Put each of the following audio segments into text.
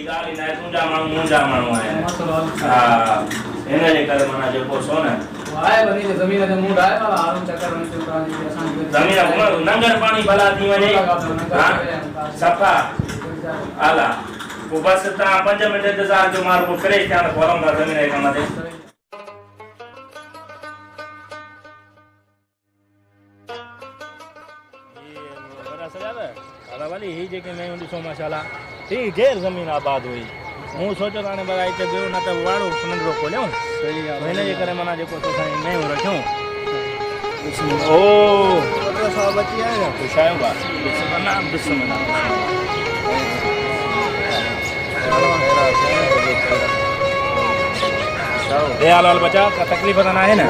गाली ना तुंजा माण्हू मुंजा माण्हू आहिनि हा हिन जे करे माना जेको सो न आहे वरी ज़मीन ते मूड आहे वाला आराम चक्कर में चुका असां ज़मीन नंगर पाणी भला थी वञे हा सफ़ा आला पोइ बसि तव्हां 5 मिंट इंतज़ार जो मार पोइ फ्रेश थिया त पोइ हलूं था ज़मीन जे कम ते वाली ही जेके नयूं ॾिसो माशाल्लाह ही गैर ज़मीन आबाद हुई मूं सोचियो त हाणे भला हिते ॿियो न त वाड़ो नंढिड़ो खोलियूं हिन जे करे माना जेको असां नयूं रखियूं ओ साहब अची आया ख़ुशि आहियो भाउ हाल हाल बचा का तकलीफ़ त न आहे न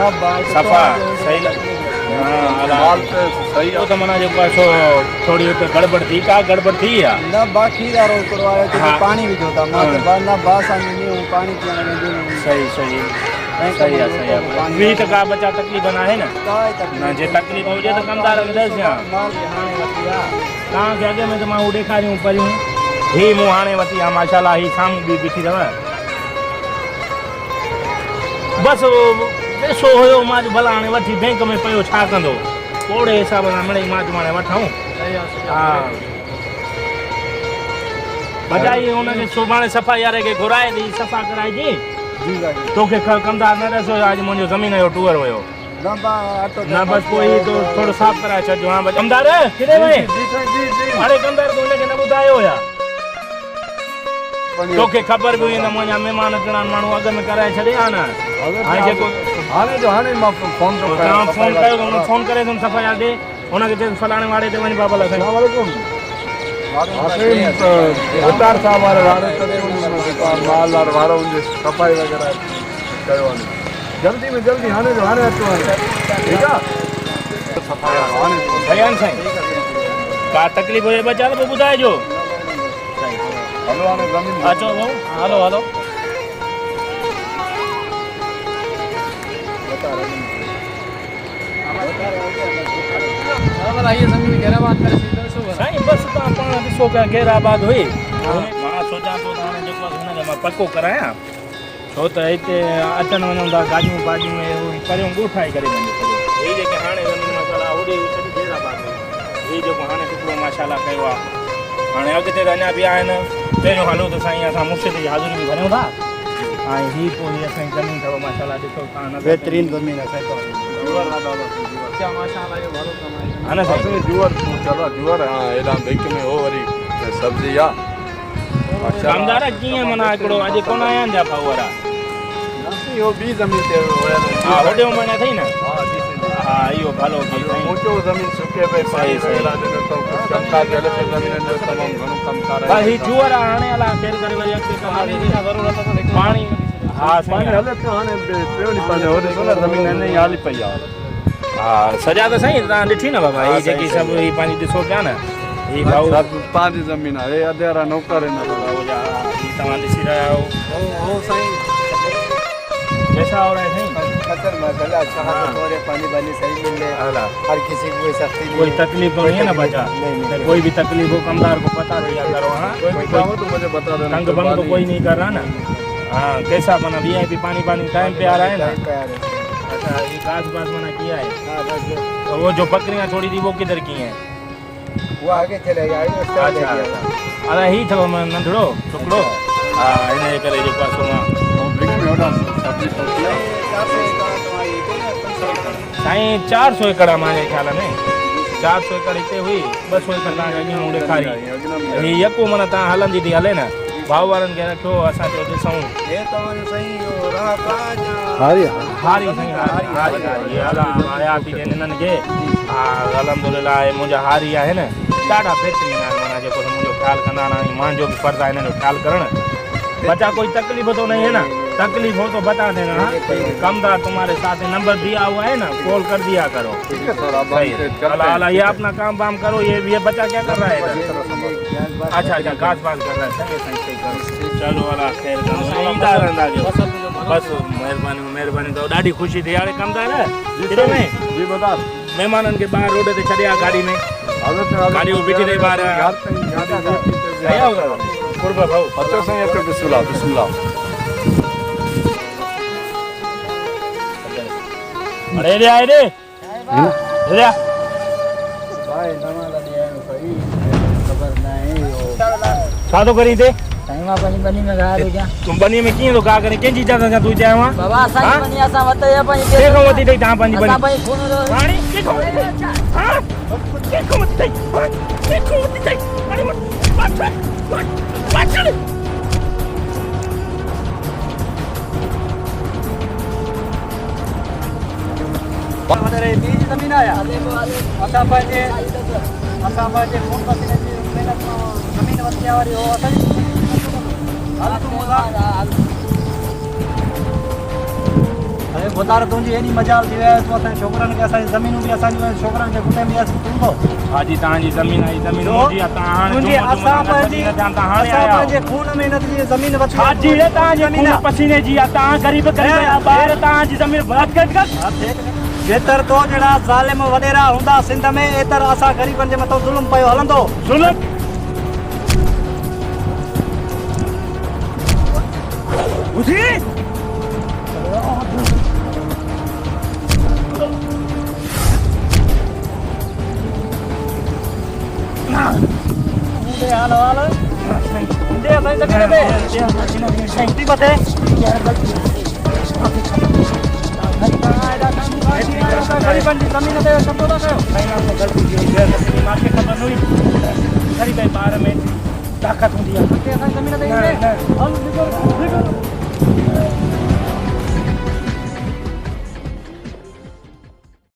सफ़ा सही हाल सही हो तो मना जेको सो थोड़ी गड़बड़ थी का गड़बड़ थी है ना बाकी यारो करवाया तो पानी भी जोता मां ना बासा में नहीं पानी पीने में सही सही सही है वी त का बचा तकलीफ़ ना है ना जे तकलीफ़ हो जे त कमदार दस या तां के आगे में तो मां देखारियूं परियूं ही मु हाने वती आ माशाल्लाह ही सामू भी बिठी रह बस पैसो हुयो मां भला हाणे वठी बैंक में पियो छा कंदो ओड़े हिसाब सां मिड़ई मां हाणे वठूं हा बजाई हुनखे सुभाणे सफ़ाई वारे खे घुराए ॾी सफ़ा कराइजी तोखे कमदार न ॾिसो अॼु मुंहिंजो ज़मीन जो टूअर हुयो न बसि पोइ तो थोरो साफ़ कराए छॾिजो हा कमदार किथे वई हाणे कमदार तूं हुनखे न ॿुधायो हुया तोखे ख़बर बि हुई न मुंहिंजा महिमान अचणा माण्हू अॻ में कराए छॾिया न हाणे जेको हाणे मां फोन कयो फोन करे तुम सफ़ाई ॾे हुनखे चए फलाणे वारे ते वञी बाबा उतार साहब वारे माल वारो सफ़ाई वग़ैरह कयो आहे जल्दी में जल्दी हाणे जो हाणे अचो ठीकु आहे सफ़ाई हाणे भयान साईं का तकलीफ़ हुजे बचा त पोइ ॿुधाइजो हलो हाणे ज़मीन अचो भाऊ हलो हलो साईं बसि तव्हां पाण ॾिसो पिया गैर आबाद हुई मां सोचां थो त हाणे जेको हिनखे मां पको करायां छो त हिते अचनि वञूं था गाॾियूं भाॼियूं परियूं ॻोठाए करे वञे हीअ जेके हाणे ज़मीन माशाल्लाह होॾे सॼी गैर आबाद हुई हीअ जेको हाणे टुकड़ो माशाल्लाह कयो आहे हाणे अॻिते त अञा बि आहिनि पहिरियों हलो त साईं असां मुर्शिद जी हाज़िरी बि भरियूं था ऐं हीअ पोइ असांजी ज़मीन अथव माशाल्लाह ॾिसो तव्हां बेहतरीन ज़मीन है जुअर हेॾां बैंक में हो वरी सब्जी आहे कामदार कीअं माना हिकिड़ो अॼु कोन आया आहिनि छा भाऊ वारा इहो ॿी ज़मीन ते हा होॾे माना अथई न हा इहो भलो ऊंचो ज़मीन सुके पई सही सही कमकार हले पियो ज़मीननि जो तमामु घणो कमकार आहे हीअ जुअर हाणे अला खेर करे वरी अॻिते पाणी जी ज़रूरत आहे पाणी हा पाणी हले पियो हाणे पियो नी पंहिंजो होॾे न ज़मीन हिन ई हाली पई आहे हा सजा त साईं तव्हां ॾिठी न बाबा हीअ जेकी सभु हीअ पंहिंजी ॾिसो पिया न हीअ भाऊ पंहिंजी ज़मीन आहे हे अधेरा नौकर आहिनि तव्हां ॾिसी रहिया आहियो हो साईं जैसा हो रहा है साईं खतर मसाला अच्छा है थोड़े पानी वाली सही मिल रहे हर किसी को कोई सख्ती नहीं कोई तकलीफ तो नहीं है ना बचा नहीं कोई भी तकलीफ हो कमदार को पता दिया करो हाँ कोई काम हो तो मुझे बता देना तंग भंग तो कोई नहीं कर रहा ना हाँ कैसा बना VIP पानी टाइम पे आ रहा है ना अच्छा ये घास बास मना किया है तो वो जो बकरियां छोड़ी थी वो किधर की हैं वो आगे चले गया अच्छा अरे ही थो नंढड़ो टुकड़ो हाँ इन्हें करे जो पास मां साईं 400 एकड़ मुंहिंजे ख़्याल में 400 एकड़ हिते हुई 200 एकड़ तव्हांखे अॻियां ॾेखारी हीअ यको माना तव्हां हलंदी थी हले न भाऊ वारनि खे रखियो असां चयो ॾिसूं हारी साईं हारी आया थी हिननि खे हा अलहमदुलिल्लाह मुंहिंजा हारी आहे न ॾाढा बहितरीन आहिनि माना जेको मुंहिंजो ख़्यालु कंदा आहिनि मुंहिंजो बि फर्ज़ु आहे हिननि जो ख़्यालु करणु बच्चा कोई तकलीफ तो नहीं है ना तकलीफ हो तो बता देना हाँ कमदार तुम्हारे साथ नंबर दिया हुआ है ना कॉल कर दिया करो ठीक है सर आप अल्लाह ये अपना काम वाम करो ये बच्चा क्या कर रहा है अच्छा अच्छा घास बास कर रहा है सही करो चलो अल्लाह खैर बस मेहरबानी तो ॾाढी ख़ुशी थी हाणे कमदार जी बता महिमाननि खे ॿाहिरि रोड ते छॾिया गाॾी में गाॾी बीठी रही ॿाहिरि कुर्बा भाऊ अचो साईं अचो बिस्मिल्लाह बिस्मिल्लाह अरे रे आए रे रे भाई नवाला दिया सही खबर नहीं हो छा तो करी थे टाइम अपनी बनी में गा दे क्या तुम बनी में कीअं तो का करे कंहिंजी इजाज़त सां तूं चयो आहे बाबा असां हाँ? बनी असां वत या पंहिंजी कंहिंखां वठी अथई तव्हां पंहिंजी असां बनी पंहिंजी खून हाणे कंहिंखां वठी अथई हाँ कंहिंखां वठी अथई हाँ? कंहिंखां वठी अथई हाणे पाछड़ वडरे बीज जमीन आया असां पंहिंजे खून पसीने जी महिनत जमीन वती वारी हो असांजी अरे बुधार तुंहिंजी एॾी मजाल थी वई तूं असांजे छोकिरनि खे असांजी ज़मीनूं बि असांजी छोकिरनि खे गुटे में असीं तुंदो हाजी तव्हांजी ज़मीन आई ज़मीन मुंहिंजी आहे तव्हां हाणे तुंहिंजी असां पंहिंजी हाणे आया पंहिंजे खून महिनत जी ज़मीन वठी हाजी तव्हांजी ज़मीन पसीने जी आहे तव्हां ग़रीब ग़रीब ॿार तव्हांजी ज़मीन बलात् जेतर तो जड़ा ज़ालिम वडेरा हुंदा सिंध में एतर असां गरीबन जे मथां ज़ुल्म पयो हलंदो ज़ुल्म ॿुधी मुंडे हाल हाल मुंडे असांजी ज़मीन में शक्ति बते गरीबन जी ज़मीन ते शब्दो था कयो मूंखे ख़बर न हुई ग़रीब ॿार में ताक़त हूंदी आहे असांजी ज़मीन ते हल निकल